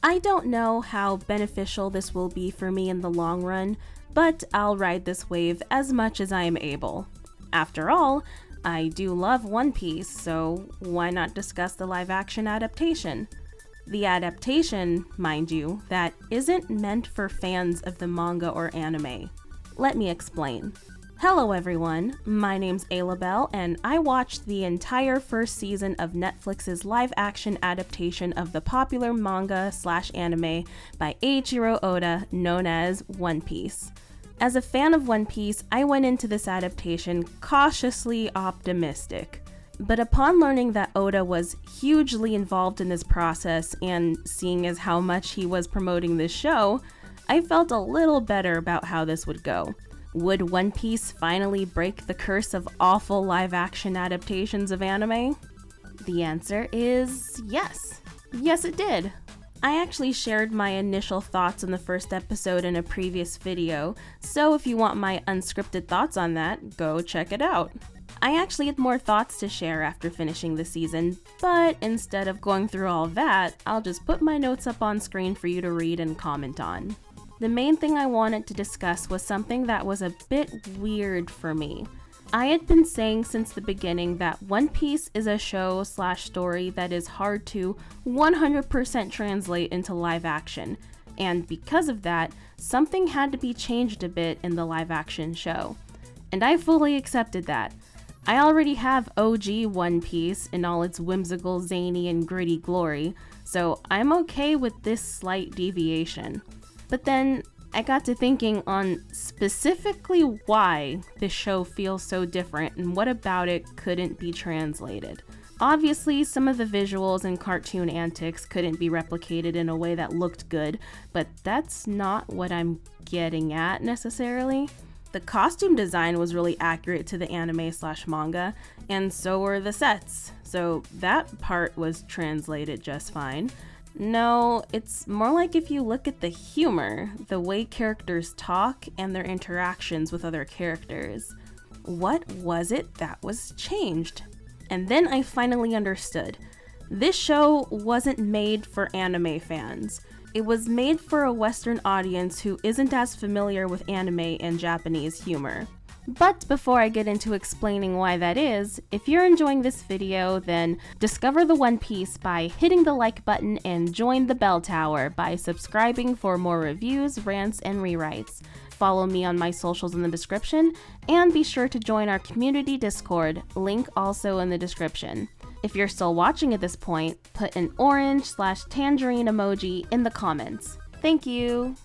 I don't know how beneficial this will be for me in the long run, but I'll ride this wave as much as I am able. After all, I do love One Piece, so why not discuss the live-action adaptation? The adaptation, mind you, that isn't meant for fans of the manga or anime. Let me explain. Hello everyone, my name's Aloubell, and I watched the entire first season of Netflix's live-action adaptation of the popular manga/anime by Eiichiro Oda known as One Piece. As a fan of One Piece, I went into this adaptation cautiously optimistic. But upon learning that Oda was hugely involved in this process and seeing as how much he was promoting this show, I felt a little better about how this would go. Would One Piece finally break the curse of awful live-action adaptations of anime? The answer is yes. Yes, it did. I actually shared my initial thoughts on the first episode in a previous video, so if you want my unscripted thoughts on that, go check it out. I actually had more thoughts to share after finishing the season, but instead of going through all of that, I'll just put my notes up on screen for you to read and comment on. The main thing I wanted to discuss was something that was a bit weird for me. I had been saying since the beginning that One Piece is a show/story that is hard to 100% translate into live action, and because of that, something had to be changed a bit in the live action show. And I fully accepted that. I already have OG One Piece in all its whimsical, zany, and gritty glory, so I'm okay with this slight deviation. But then I got to thinking on specifically why this show feels so different and what about it couldn't be translated. Obviously, some of the visuals and cartoon antics couldn't be replicated in a way that looked good, but that's not what I'm getting at necessarily. The costume design was really accurate to the anime/manga, and so were the sets, so that part was translated just fine. No, it's more like if you look at the humor, the way characters talk, and their interactions with other characters. What was it that was changed? And then I finally understood. This show wasn't made for anime fans. It was made for a Western audience who isn't as familiar with anime and Japanese humor. But before I get into explaining why that is, if you're enjoying this video, then discover the One Piece by hitting the like button and join the bell tower by subscribing for more reviews, rants, and rewrites. Follow me on my socials in the description, and be sure to join our community Discord, link also in the description. If you're still watching at this point, put an orange/tangerine emoji in the comments. Thank you!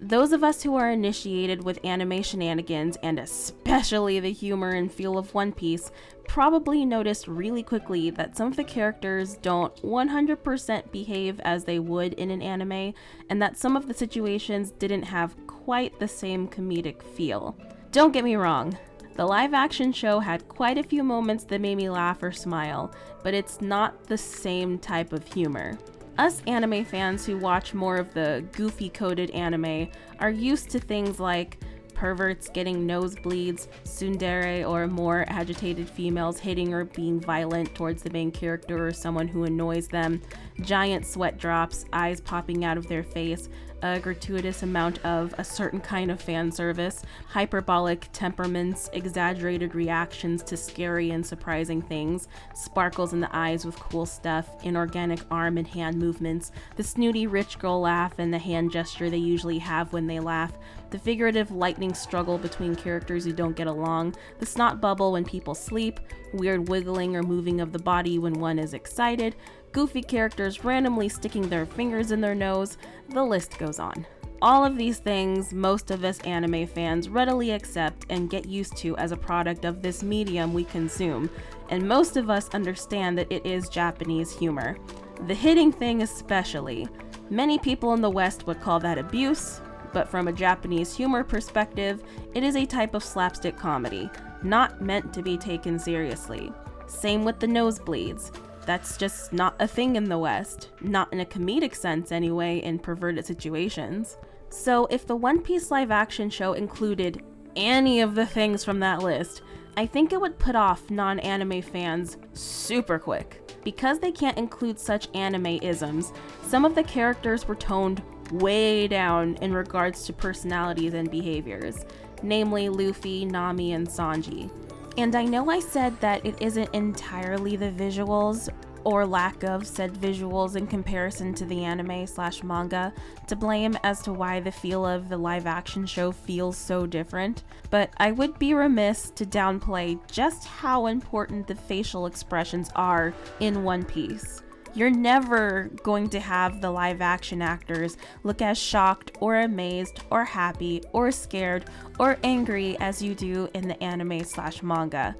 Those of us who are initiated with anime shenanigans, and especially the humor and feel of One Piece, probably noticed really quickly that some of the characters don't 100% behave as they would in an anime, and that some of the situations didn't have quite the same comedic feel. Don't get me wrong, the live-action show had quite a few moments that made me laugh or smile, but it's not the same type of humor. Us anime fans who watch more of the goofy-coded anime are used to things like perverts getting nosebleeds, tsundere or more agitated females hitting or being violent towards the main character or someone who annoys them, giant sweat drops, eyes popping out of their face, a gratuitous amount of a certain kind of fan service, hyperbolic temperaments, exaggerated reactions to scary and surprising things, sparkles in the eyes with cool stuff, inorganic arm and hand movements, the snooty rich girl laugh and the hand gesture they usually have when they laugh, the figurative lightning struggle between characters who don't get along, the snot bubble when people sleep, weird wiggling or moving of the body when one is excited, goofy characters randomly sticking their fingers in their nose, the list goes on. All of these things most of us anime fans readily accept and get used to as a product of this medium we consume, and most of us understand that it is Japanese humor. The hitting thing especially. Many people in the West would call that abuse, but from a Japanese humor perspective, it is a type of slapstick comedy, not meant to be taken seriously. Same with the nosebleeds. That's just not a thing in the West, not in a comedic sense anyway, in perverted situations. So if the One Piece live action show included any of the things from that list, I think it would put off non-anime fans super quick. Because they can't include such anime-isms, some of the characters were toned way down in regards to personalities and behaviors, namely Luffy, Nami, and Sanji. And I know I said that it isn't entirely the visuals or lack of said visuals in comparison to the anime/manga to blame as to why the feel of the live action show feels so different, but I would be remiss to downplay just how important the facial expressions are in One Piece. You're never going to have the live action actors look as shocked or amazed or happy or scared or angry as you do in the anime/manga.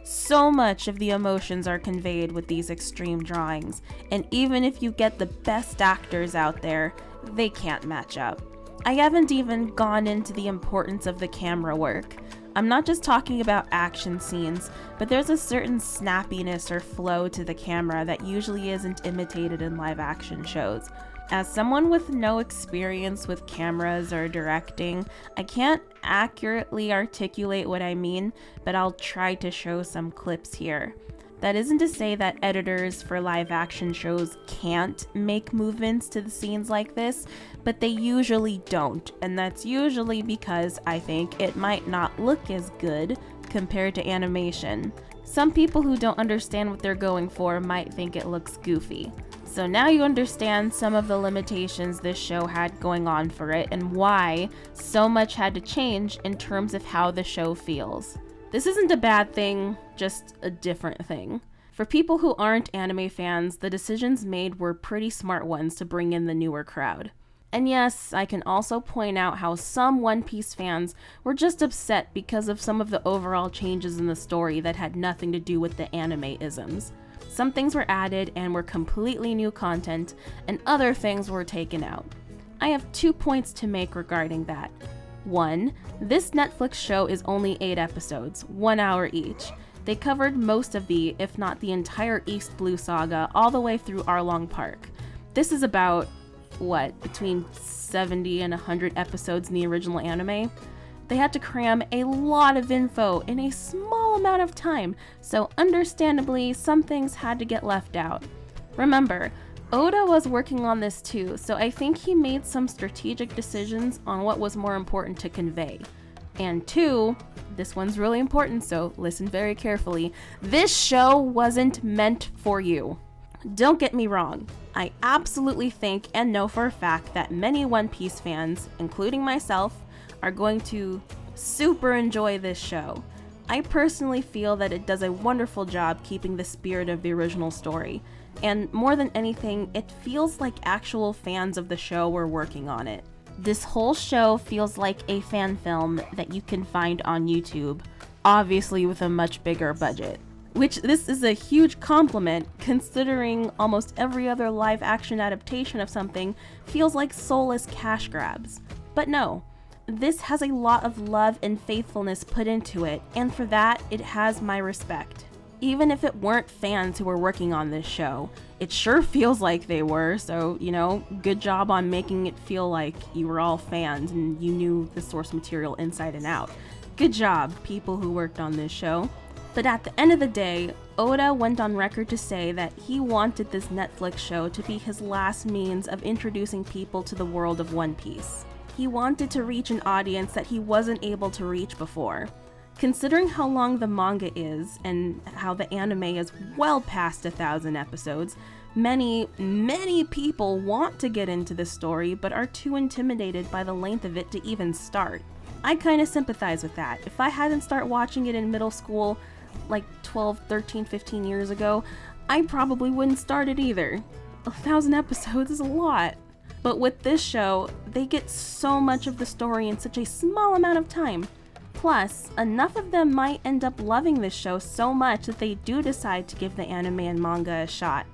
So much of the emotions are conveyed with these extreme drawings, and even if you get the best actors out there, they can't match up. I haven't even gone into the importance of the camera work. I'm not just talking about action scenes, but there's a certain snappiness or flow to the camera that usually isn't imitated in live action shows. As someone with no experience with cameras or directing, I can't accurately articulate what I mean, but I'll try to show some clips here. That isn't to say that editors for live action shows can't make movements to the scenes like this, but they usually don't, and that's usually because I think it might not look as good compared to animation. Some people who don't understand what they're going for might think it looks goofy. So now you understand some of the limitations this show had going on for it and why so much had to change in terms of how the show feels. This isn't a bad thing, just a different thing. For people who aren't anime fans, the decisions made were pretty smart ones to bring in the newer crowd. And yes, I can also point out how some One Piece fans were just upset because of some of the overall changes in the story that had nothing to do with the anime-isms. Some things were added and were completely new content, and other things were taken out. I have 2 points to make regarding that. 1, this Netflix show is only 8 episodes, 1 hour each. They covered most of the, if not the entire East Blue saga, all the way through Arlong Park. This is about, between 70 and 100 episodes in the original anime? They had to cram a lot of info in a small amount of time, so understandably, some things had to get left out. Remember, Oda was working on this too, so I think he made some strategic decisions on what was more important to convey. And 2, this one's really important, so listen very carefully, this show wasn't meant for you. Don't get me wrong, I absolutely think and know for a fact that many One Piece fans, including myself, are going to super enjoy this show. I personally feel that it does a wonderful job keeping the spirit of the original story, and more than anything, it feels like actual fans of the show were working on it. This whole show feels like a fan film that you can find on YouTube, obviously with a much bigger budget. Which this is a huge compliment considering almost every other live action adaptation of something feels like soulless cash grabs. But no, this has a lot of love and faithfulness put into it, and for that, it has my respect. Even if it weren't fans who were working on this show, it sure feels like they were, so, good job on making it feel like you were all fans and you knew the source material inside and out. Good job, people who worked on this show. But at the end of the day, Oda went on record to say that he wanted this Netflix show to be his last means of introducing people to the world of One Piece. He wanted to reach an audience that he wasn't able to reach before. Considering how long the manga is, and how the anime is well past 1,000 episodes, many people want to get into this story but are too intimidated by the length of it to even start. I kinda sympathize with that. If I hadn't started watching it in middle school, like 12, 13, 15 years ago, I probably wouldn't start it either. 1,000 episodes is a lot. But with this show, they get so much of the story in such a small amount of time. Plus, enough of them might end up loving this show so much that they do decide to give the anime and manga a shot.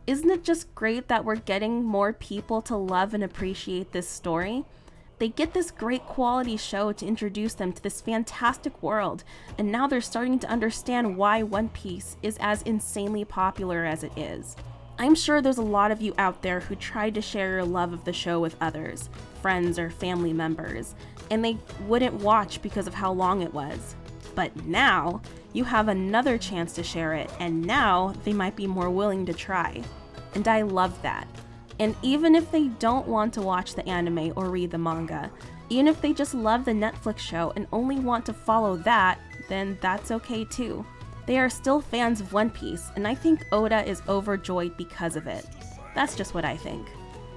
Isn't it just great that we're getting more people to love and appreciate this story? They get this great quality show to introduce them to this fantastic world, and now they're starting to understand why One Piece is as insanely popular as it is. I'm sure there's a lot of you out there who tried to share your love of the show with others, friends or family members, and they wouldn't watch because of how long it was. But now, you have another chance to share it, and now they might be more willing to try. And I love that. And even if they don't want to watch the anime or read the manga, even if they just love the Netflix show and only want to follow that, then that's okay too. They are still fans of One Piece, and I think Oda is overjoyed because of it. That's just what I think.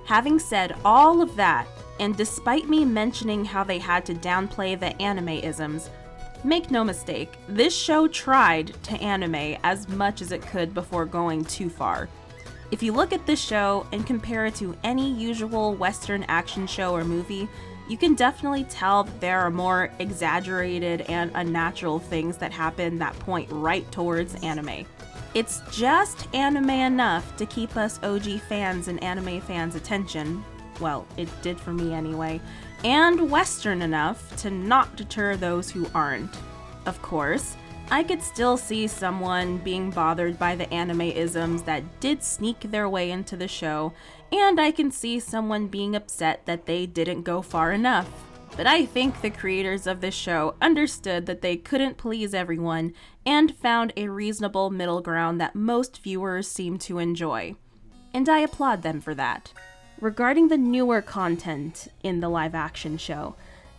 Having said all of that, and despite me mentioning how they had to downplay the anime-isms, make no mistake, this show tried to anime as much as it could before going too far. If you look at this show and compare it to any usual Western action show or movie, you can definitely tell that there are more exaggerated and unnatural things that happen that point right towards anime. It's just anime enough to keep us OG fans and anime fans' attention. Well, it did for me anyway. And Western enough to not deter those who aren't. Of course, I could still see someone being bothered by the anime-isms that did sneak their way into the show, and I can see someone being upset that they didn't go far enough. But I think the creators of this show understood that they couldn't please everyone and found a reasonable middle ground that most viewers seem to enjoy. And I applaud them for that. Regarding the newer content in the live-action show,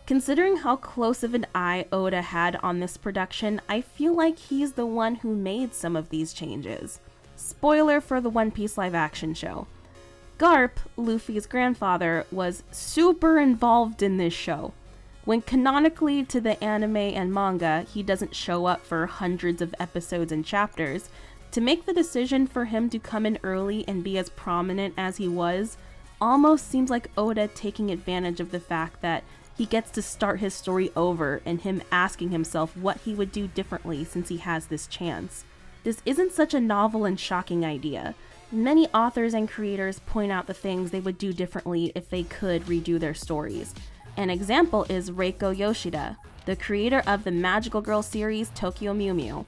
considering how close of an eye Oda had on this production, I feel like he's the one who made some of these changes. Spoiler for the One Piece live-action show. Garp, Luffy's grandfather, was super involved in this show. When canonically to the anime and manga, he doesn't show up for hundreds of episodes and chapters, to make the decision for him to come in early and be as prominent as he was almost seems like Oda taking advantage of the fact that he gets to start his story over and him asking himself what he would do differently since he has this chance. This isn't such a novel and shocking idea. Many authors and creators point out the things they would do differently if they could redo their stories. An example is Reiko Yoshida, the creator of the Magical Girl series Tokyo Mew Mew.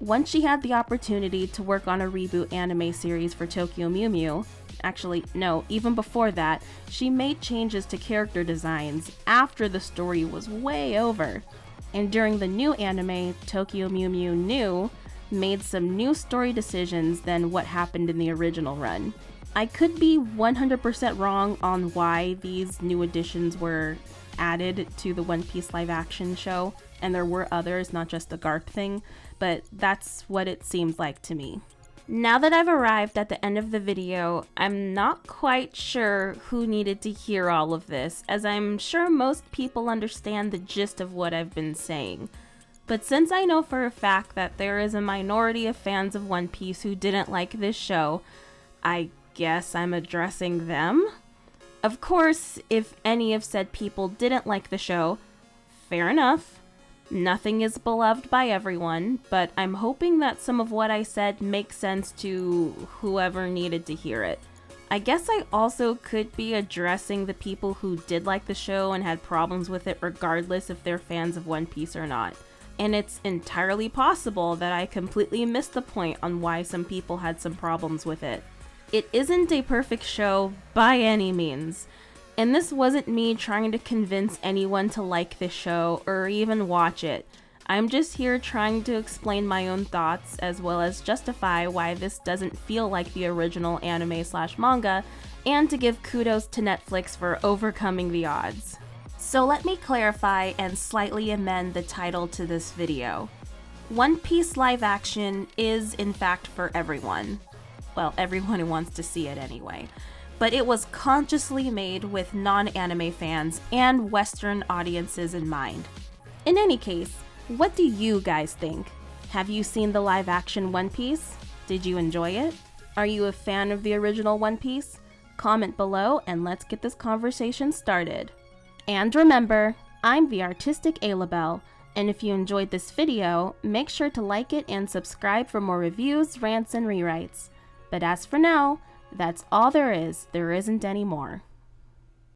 Once she had the opportunity to work on a reboot anime series for Tokyo Mew Mew, actually, no, even before that, she made changes to character designs after the story was way over. And during the new anime, Tokyo Mew Mew New made some new story decisions than what happened in the original run. I could be 100% wrong on why these new additions were added to the One Piece live action show, and there were others, not just the Garp thing, but that's what it seems like to me. Now that I've arrived at the end of the video, I'm not quite sure who needed to hear all of this, as I'm sure most people understand the gist of what I've been saying. But since I know for a fact that there is a minority of fans of One Piece who didn't like this show, I guess I'm addressing them? Of course, if any of said people didn't like the show, fair enough. Nothing is beloved by everyone, but I'm hoping that some of what I said makes sense to whoever needed to hear it. I guess I also could be addressing the people who did like the show and had problems with it regardless if they're fans of One Piece or not. And it's entirely possible that I completely missed the point on why some people had some problems with it. It isn't a perfect show by any means. And this wasn't me trying to convince anyone to like this show or even watch it. I'm just here trying to explain my own thoughts as well as justify why this doesn't feel like the original anime/manga, and to give kudos to Netflix for overcoming the odds. So let me clarify and slightly amend the title to this video. One Piece live action is in fact for everyone. Well, everyone who wants to see it anyway. But it was consciously made with non-anime fans and Western audiences in mind. In any case, what do you guys think? Have you seen the live-action One Piece? Did you enjoy it? Are you a fan of the original One Piece? Comment below and let's get this conversation started. And remember, I'm the artistic Aloubell, and if you enjoyed this video, make sure to like it and subscribe for more reviews, rants, and rewrites. But as for now, that's all there is. There isn't any more.